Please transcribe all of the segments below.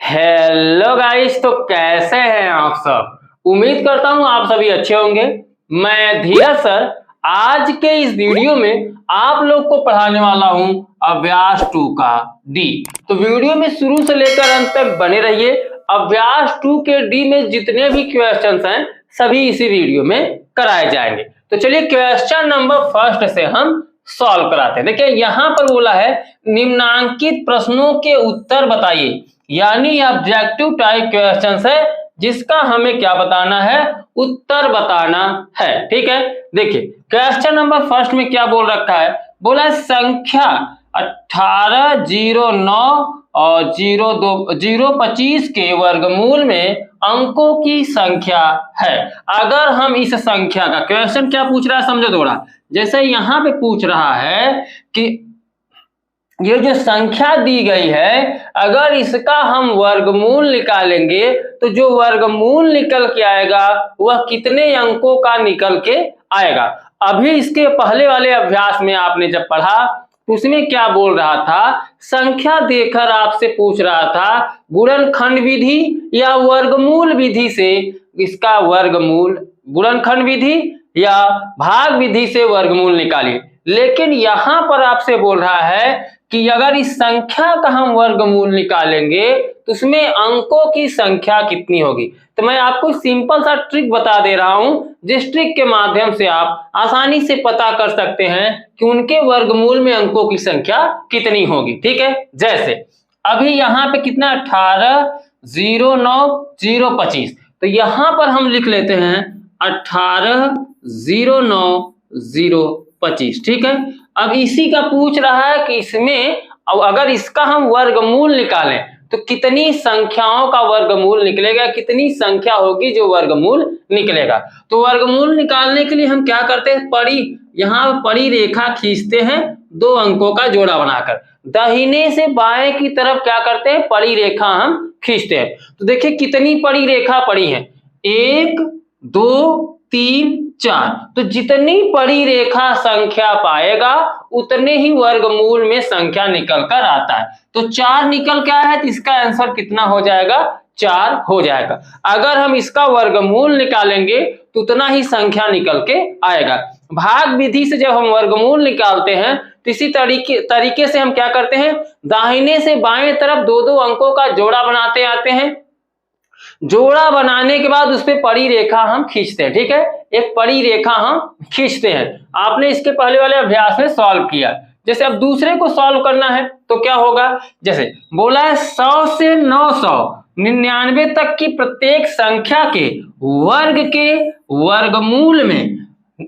Hello guys, तो कैसे हैं आप सब। उम्मीद करता हूं आप सभी अच्छे होंगे। मैं धीरज सर आज के इस वीडियो में आप लोग को पढ़ाने वाला हूं अभ्यास 2 का डी। तो वीडियो में शुरू से लेकर अंत तक बने रहिए। अभ्यास 2 के डी में जितने भी क्वेश्चंस हैं सभी इसी वीडियो में कराए जाएंगे। तो चलिए क्वेश्चन नंबर फर्स्ट से हम सॉल्व कराते हैं। देखिए यहाँ पर बोला है निम्नांकित प्रश्नों के उत्तर बताइए, यानी ऑब्जेक्टिव टाइप क्वेश्चन है जिसका हमें क्या बताना है, उत्तर बताना है। ठीक है, देखिए क्वेश्चन नंबर फर्स्ट में क्या बोल रखा है, बोला है संख्या 18, 09 और 025 के वर्गमूल में अंकों की संख्या है। अगर हम इस संख्या का क्वेश्चन क्या पूछ रहा है समझो थोड़ा। जैसे यहाँ पे पूछ रहा है कि ये जो संख्या दी गई है अगर इसका हम वर्गमूल निकालेंगे तो जो वर्गमूल निकल के आएगा वह कितने अंकों का निकल के आएगा। अभी इसके पहले वाले अभ्यास में आपने जब पढ़ा तो उसमें क्या बोल रहा था, संख्या देकर आपसे पूछ रहा था गुणनखंड विधि या वर्गमूल विधि से इसका वर्गमूल, गुणनखंड विधि या भाग विधि से वर्गमूल निकालिए। लेकिन यहां पर आपसे बोल रहा है कि अगर इस संख्या का हम वर्गमूल निकालेंगे तो उसमें अंकों की संख्या कितनी होगी। तो मैं आपको सिंपल सा ट्रिक बता दे रहा हूं जिस ट्रिक के माध्यम से आप आसानी से पता कर सकते हैं कि उनके वर्गमूल में अंकों की संख्या कितनी होगी। ठीक है, जैसे अभी यहाँ पे कितना 18, 09, 025, तो यहां पर हम लिख लेते हैं 18, 09, 025। ठीक है, अब इसी का पूछ रहा है कि इसमें अगर इसका हम वर्गमूल निकालें तो कितनी संख्याओं का वर्गमूल निकलेगा, कितनी संख्या होगी जो वर्गमूल निकलेगा। तो वर्गमूल निकालने के लिए हम क्या करते हैं, यहाँ पड़ी रेखा खींचते हैं दो अंकों का जोड़ा बनाकर। दाहिने से बाएं की तरफ क्या करते हैं, पड़ी रेखा हम खींचते हैं। तो देखिए कितनी पड़ी रेखा पड़ी है, 1, 2, 3, 4। तो जितनी पड़ी रेखा संख्या पाएगा उतने ही वर्गमूल में संख्या निकल कर आता है। तो 4 निकल के आया है तो इसका आंसर कितना हो जाएगा, 4 हो जाएगा। अगर हम इसका वर्गमूल निकालेंगे तो उतना ही संख्या निकल के आएगा। भाग विधि से जब हम वर्गमूल निकालते हैं तो इसी तरीके से हम क्या करते हैं, दाहिने से बाएं तरफ दो दो अंकों का जोड़ा बनाते आते हैं। जोड़ा बनाने के बाद उस पर पड़ी रेखा हम खींचते हैं। ठीक है, एक पड़ी रेखा हम खींचते हैं। आपने इसके पहले वाले अभ्यास में सॉल्व किया। जैसे अब दूसरे को सॉल्व करना है तो क्या होगा, जैसे बोला है 100 से 999 तक की प्रत्येक संख्या के वर्ग के वर्गमूल में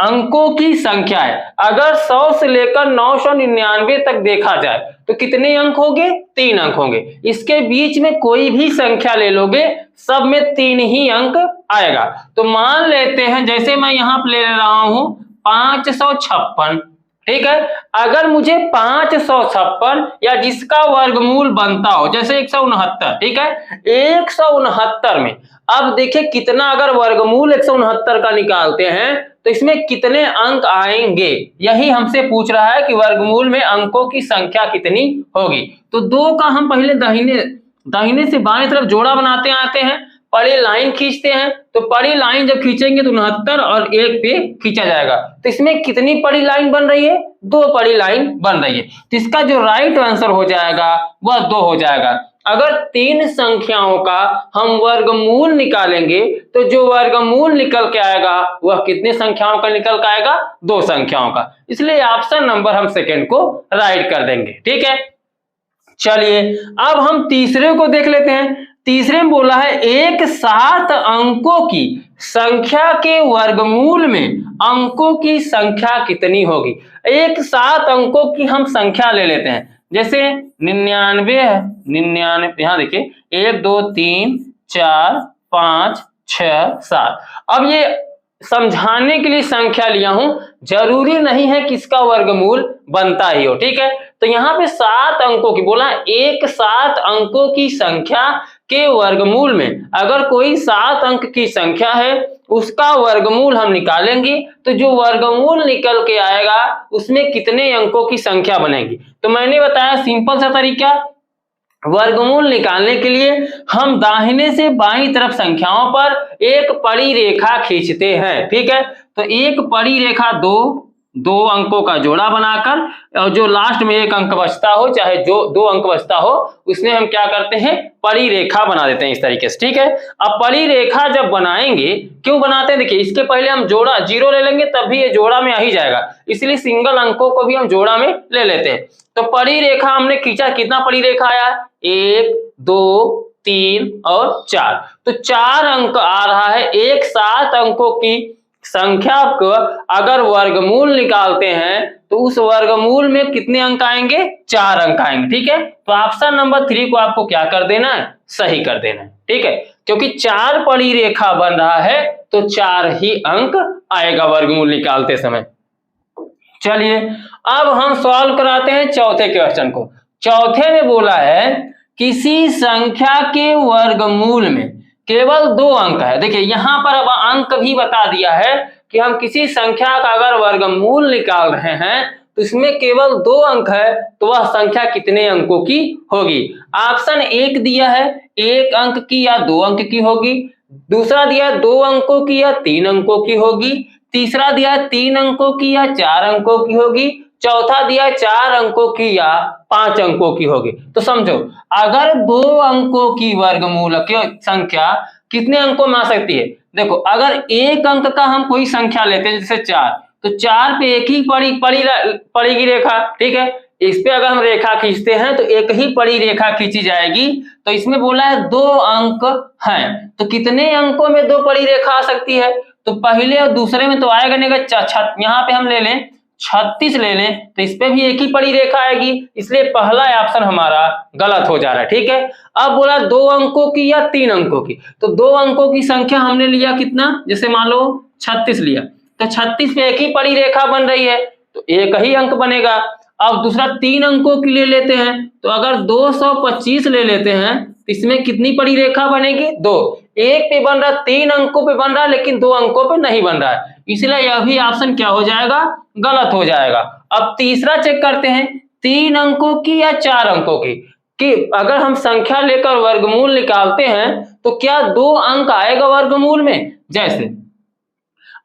अंकों की संख्या है। अगर 100 से लेकर 999 तक देखा जाए तो कितने अंक होंगे, 3 अंक होंगे। इसके बीच में कोई भी संख्या ले लोगे सब में 3 ही अंक आएगा। तो मान लेते हैं जैसे मैं यहाँ पे ले रहा हूं 556। ठीक है, अगर मुझे 556 या जिसका वर्गमूल बनता हो जैसे 169, ठीक है, 169 में अब देखिए कितना, अगर वर्गमूल 169 का निकालते हैं तो इसमें कितने अंक आएंगे, यही हमसे पूछ रहा है कि वर्गमूल में अंकों की संख्या कितनी होगी। तो 2 का हम पहले दाहिने से बाएं तरफ जोड़ा बनाते आते हैं, पड़ी लाइन खींचते हैं। तो पड़ी लाइन जब खींचेंगे तो 69 और 1 पे खींचा जाएगा। तो इसमें कितनी पड़ी लाइन बन रही है, 2 पड़ी लाइन बन रही है। तो इसका जो राइट आंसर हो जाएगा वह 2 हो जाएगा। अगर 3 संख्याओं का हम वर्गमूल निकालेंगे तो जो वर्गमूल निकल के आएगा वह कितने संख्याओं का निकल के आएगा, 2 संख्याओं का। इसलिए ऑप्शन नंबर हम सेकंड को राइट कर देंगे। ठीक है, चलिए अब हम तीसरे को देख लेते हैं। तीसरे में बोला है एक साथ अंकों की संख्या के वर्गमूल में अंकों की संख्या कितनी होगी। एक साथ अंकों की हम संख्या ले लेते हैं, जैसे 99 है, 99 यहाँ देखिए 1, 2, 3, 4, 5, 6, 7। अब ये समझाने के लिए संख्या लिया हूं, जरूरी नहीं है कि इसका वर्गमूल बनता ही हो। ठीक है, तो यहाँ पे 7 अंकों की बोला, एक 7 अंकों की संख्या के वर्गमूल में अगर कोई 7 अंक की संख्या है उसका वर्गमूल हम निकालेंगे तो जो वर्गमूल निकल के आएगा उसमें कितने अंकों की संख्या बनेगी। तो मैंने बताया सिंपल सा तरीका, वर्गमूल निकालने के लिए हम दाहिने से बाईं तरफ संख्याओं पर एक पड़ी रेखा खींचते हैं। ठीक है, तो एक पड़ी रेखा दो अंकों का जोड़ा बनाकर, और जो लास्ट में एक अंक बचता हो, चाहे जो 2 अंक बचता हो, उसमें हम क्या करते हैं, पड़ी रेखा बना देते हैं इस तरीके से। ठीक है, अब पड़ी रेखा जब बनाएंगे, क्यों बनाते हैं, देखिए इसके पहले हम जोड़ा 0 ले लेंगे तब भी ये जोड़ा में आ ही जाएगा, इसलिए सिंगल अंकों को भी हम जोड़ा में ले लेते हैं। तो पड़ी रेखा हमने खींचा, कितना पड़ी रेखा आया, 1 2 3 और 4, तो 4 अंक आ रहा है। एक साथ अंकों की संख्या को अगर वर्गमूल निकालते हैं तो उस वर्गमूल में कितने अंक आएंगे, 4 अंक आएंगे। ठीक है, तो ऑप्शन नंबर 3 को आपको क्या कर देना है, सही कर देना है। ठीक है, क्योंकि 4 पड़ी रेखा बन रहा है तो 4 ही अंक आएगा वर्गमूल निकालते समय। चलिए अब हम सॉल्व कराते हैं चौथे क्वेश्चन को। चौथे में बोला है किसी संख्या के वर्गमूल में केवल 2 अंक है। देखिए यहां पर अब अंक भी बता दिया है कि हम किसी संख्या का अगर वर्गमूल निकाल रहे हैं तो इसमें केवल 2 अंक है, तो वह संख्या कितने अंकों की होगी। ऑप्शन 1 दिया है 1 अंक की या 2 अंक की होगी, दूसरा दिया 2 अंकों की या 3 अंकों की होगी, तीसरा दिया 3 अंकों की या 4 अंकों की होगी, चौथा दिया 4 अंकों की या 5 अंकों की होगी। तो समझो अगर 2 अंकों की वर्गमूल की संख्या कितने अंकों में आ सकती है, देखो अगर 1 अंक का हम कोई संख्या लेते हैं जैसे 4, तो 4 पे एक ही पड़ेगी रेखा। ठीक है, इस पे अगर हम रेखा खींचते हैं तो एक ही पड़ी रेखा खींची जाएगी। तो इसमें बोला है 2 अंक हैं, तो कितने अंकों में 2 पड़ी रेखा आ सकती है, तो पहले और दूसरे में तो आएगा नहीं, यहाँ पे हम ले लें 36 ले लें तो इस पे भी एक ही पड़ी रेखा आएगी, इसलिए पहला ऑप्शन हमारा गलत हो जा रहा है। ठीक है, अब बोला 2 अंकों की या 3 अंकों की, तो 2 अंकों की संख्या हमने लिया कितना, जैसे मान लो 36 लिया, तो 36 पे एक ही पड़ी रेखा बन रही है तो एक ही अंक बनेगा। अब दूसरा 3 अंकों की ले लेते हैं, तो अगर 225 ले लेते हैं तो इसमें कितनी पड़ी रेखा बनेगी, 2। एक पे बन रहा है, 3 अंकों पे बन रहा है, लेकिन 2 अंकों पे नहीं बन रहा है, इसलिए यह भी ऑप्शन क्या हो जाएगा, गलत हो जाएगा। अब तीसरा चेक करते हैं 3 अंकों की या 4 अंकों की, कि अगर हम संख्या लेकर वर्गमूल निकालते हैं तो क्या 2 अंक आएगा वर्गमूल में। जैसे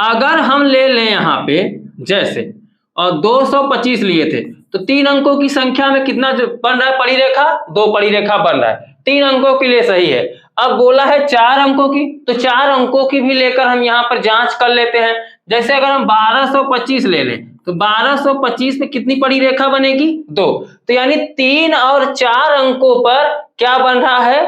अगर हम ले लें यहाँ पे जैसे और 225 लिए थे, तो 3 अंकों की संख्या में कितना बन रहा है पड़ी रेखा, 2 पड़ी रेखा बन रहा है, 3 अंकों के लिए सही है। अब बोला है 4 अंकों की, तो 4 अंकों की भी लेकर हम यहाँ पर जांच कर लेते हैं। जैसे अगर हम 1225 ले लें तो 1225 पे कितनी पड़ी रेखा बनेगी, 2, तो यानी 3 और 4 अंकों पर क्या बन रहा है,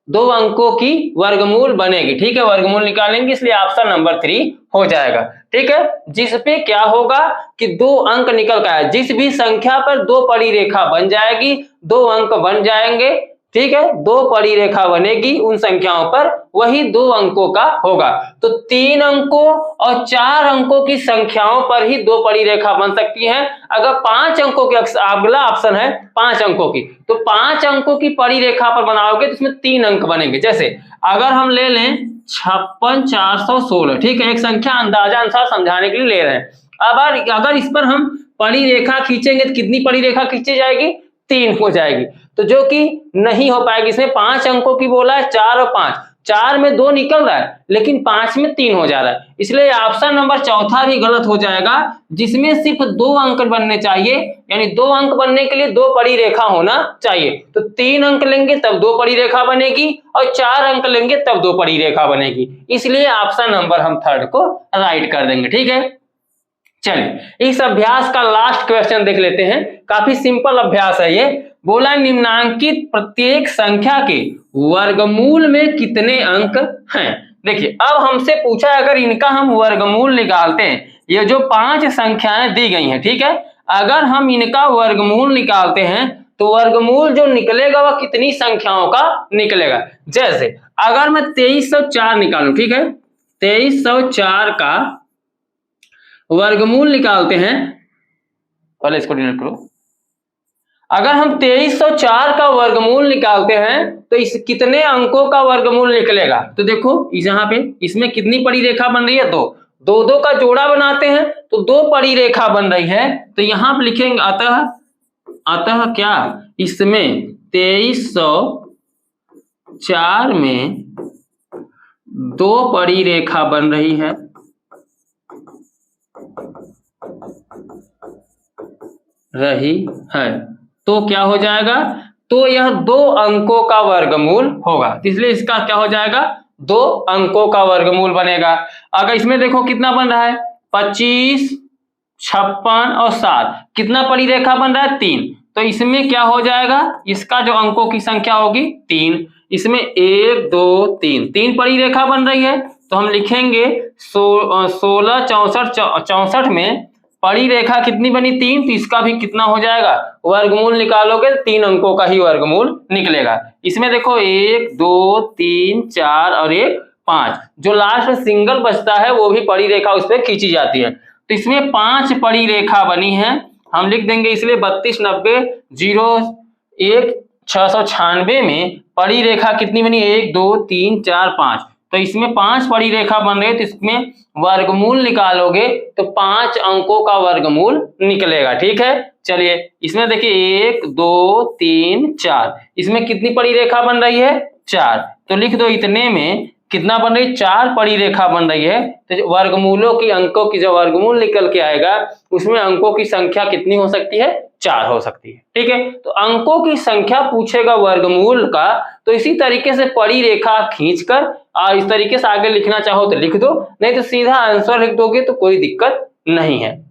2 अंकों की वर्गमूल बनेगी। ठीक है, वर्गमूल निकालेंगे, इसलिए ऑप्शन नंबर 3 हो जाएगा। ठीक है, जिसपे क्या होगा कि 2 अंक निकल का है, जिस भी संख्या पर 2 पड़ी रेखा बन जाएगी 2 अंक बन जाएंगे। ठीक है, 2 पड़ी रेखा बनेगी उन संख्याओं पर, वही 2 अंकों का होगा। तो 3 अंकों और 4 अंकों की संख्याओं पर ही 2 पड़ी रेखा बन सकती है। अगर 5 अंकों की, अगला ऑप्शन है 5 अंकों की, तो 5 अंकों की पड़ी रेखा पर बनाओगे तो इसमें 3 अंक बनेंगे। जैसे अगर हम ले लें 56,416, ठीक है, एक संख्या अंदाजा अनुसार समझाने के लिए ले रहे हैं। अब अगर इस पर हम पड़ी रेखा खींचेंगे तो कितनी पड़ी रेखा खींची जाएगी, 3 हो जाएगी, तो जो कि नहीं हो पाएगी। इसमें 5 अंकों की बोला है, 4 और 5, 4 में 2 निकल रहा है लेकिन 5 में 3 हो जा रहा है, इसलिए ऑप्शन नंबर चौथा भी गलत हो जाएगा, जिसमें सिर्फ 2 अंक बनने चाहिए। यानी 2 अंक बनने के लिए 2 पड़ी रेखा होना चाहिए, तो 3 अंक लेंगे तब 2 पड़ी रेखा बनेगी और 4 अंक लेंगे तब 2 पड़ी रेखा बनेगी, इसलिए ऑप्शन नंबर हम थर्ड को राइट कर देंगे। ठीक है, चलिए इस अभ्यास का लास्ट क्वेश्चन देख लेते हैं। काफी सिंपल अभ्यास है ये। बोला निम्नांकित प्रत्येक संख्या के वर्गमूल में कितने अंक हैं। देखिए अब हमसे पूछा है अगर इनका हम वर्गमूल निकालते हैं, ये जो 5 संख्याएं दी गई हैं, ठीक है, अगर हम इनका वर्गमूल निकालते हैं तो वर्गमूल जो निकलेगा वह कितनी संख्याओं का निकलेगा। जैसे अगर मैं 2304 निकालूं, ठीक है, 2304 का वर्गमूल निकालते हैं, पहले इसको डिलीट करो। अगर हम 2304 का वर्गमूल निकालते हैं तो इस कितने अंकों का वर्गमूल निकलेगा, तो देखो यहाँ पे इसमें कितनी पड़ी रेखा बन रही है, 2, 2 का जोड़ा बनाते हैं तो 2 पड़ी रेखा बन रही है, तो यहाँ पे लिखेंगे अतः क्या इसमें 2304 में 2 पड़ी रेखा बन रही है। तो क्या हो जाएगा? तो यह 2 अंकों का वर्गमूल होगा, इसलिए इसका क्या हो जाएगा? 2 अंकों का वर्गमूल बनेगा। अगर इसमें देखो कितना बन रहा है, 25, 56 और 7, कितना पड़ी रेखा बन रहा है? 3। तो इसमें क्या हो जाएगा? इसका जो अंकों की संख्या होगी 3। इसमें 1 2 3 पड़ी रेखा बन रही है, तो हम लिखेंगे 16 64 में पड़ी रेखा कितनी बनी? 3। तो इसका भी कितना हो जाएगा? वर्गमूल निकालोगे 3 अंकों का ही वर्गमूल निकलेगा। इसमें देखो 1 2 3 4 और 1 5, जो लास्ट में सिंगल बचता है वो भी पड़ी रेखा उस पर खींची जाती है। तो इसमें 5 पड़ी रेखा बनी है, हम लिख देंगे इसलिए 32 90 01 696 में पड़ी रेखा कितनी बनी? 1 2 3 4 5। तो इसमें 5 पड़ी रेखा बन रही है, तो इसमें वर्गमूल निकालोगे तो 5 अंकों का वर्गमूल निकलेगा। ठीक है, चलिए इसमें देखिए 1 2 3 4, इसमें कितनी पड़ी रेखा बन रही है? 4। तो लिख दो इतने में कितना बन रही? 4 पड़ी रेखा बन रही है। तो वर्गमूलों की अंकों की जो वर्गमूल निकल के आएगा उसमें अंकों की संख्या कितनी हो सकती है? 4 हो सकती है। ठीक है, तो अंकों की संख्या पूछेगा वर्गमूल का, तो इसी तरीके से पड़ी रेखा खींचकर और इस तरीके से आगे लिखना चाहो तो लिख दो, नहीं तो सीधा आंसर लिख दोगे तो कोई दिक्कत नहीं है।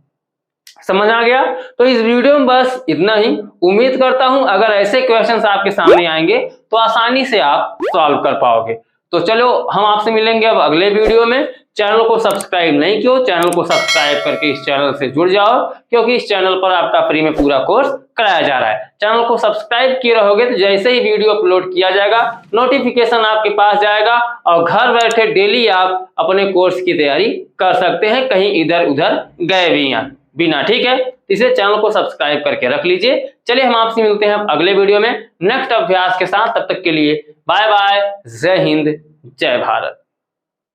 समझ आ गया? तो इस वीडियो में बस इतना ही। उम्मीद करता हूं अगर ऐसे क्वेश्चंस आपके सामने आएंगे तो आसानी से आप सॉल्व कर पाओगे। तो चलो हम आपसे मिलेंगे अब अगले वीडियो में। चैनल को सब्सक्राइब नहीं किया, चैनल को सब्सक्राइब करके इस चैनल से जुड़ जाओ, क्योंकि इस चैनल पर आपका फ्री में पूरा कोर्स कराया जा रहा है। चैनल को सब्सक्राइब किए रहोगे तो जैसे ही वीडियो अपलोड किया जाएगा नोटिफिकेशन आपके पास जाएगा और घर बैठे डेली आप अपने कोर्स की तैयारी कर सकते हैं, कहीं इधर उधर गए बिना। ठीक है, इसे चैनल को सब्सक्राइब करके रख लीजिए। चलिए हम आपसे मिलते हैं अगले वीडियो में नेक्स्ट अभ्यास के साथ। तब तक के लिए बाय बाय, जय हिंद, जय भारत।